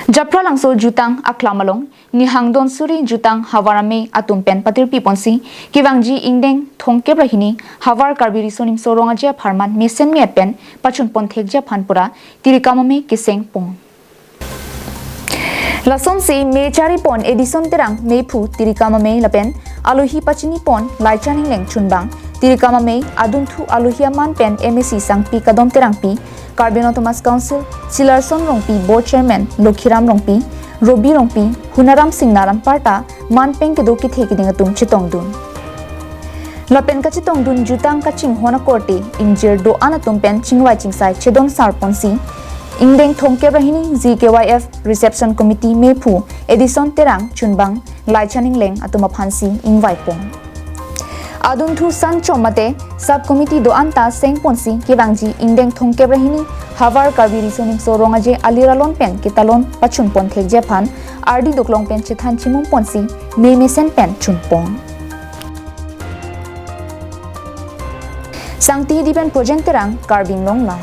Japra langso jutang aklamalong ni hangdon suri jutang hawar amei atumpen patir pi ponsi kiwangji Ingdeng thongke brahini hawar Karbi risonim soronga je apharman mesen mi pen pachun pon thekja phanpura Tirikam amei Keseng pon Lason se me chari pon edison terang mepu Tirikam amei lapen aluhi pachini pon laichaning leng chunbang Tirikam amei adunthu aluhi man pen MSc sangpi kadom terang pi Karbi Autonomous Council Silarson Rongpi Board Chairman Lokhiram Rongpi Robi Rongpi Hunaram Singnaram Parta Manpeng Kedoki Thekiding Atum Chitongdun Lapen ka Chitongdun Jutang ka Ching Hona Korte Injir Do Anatum Pen Chingwai Chingsai Chedon Sarponsi Ingdeng Thongke Brahini ZKYF Reception Committee Mepu Edison Terang Chunbang Laichaning Leng Atuma Phansi Ingwai Pong Aduntu San Chomate Subcommittee do anta Seng Ponsi Kiwangji Ingdeng Thongke Brahini Hawar Karbi risonim soronga je aliralon pen kitalon pachun pon thekje phan RD doklong pen chithan chimum ponsi memesen pen chunpong Sangti dipen project terang Karbing long la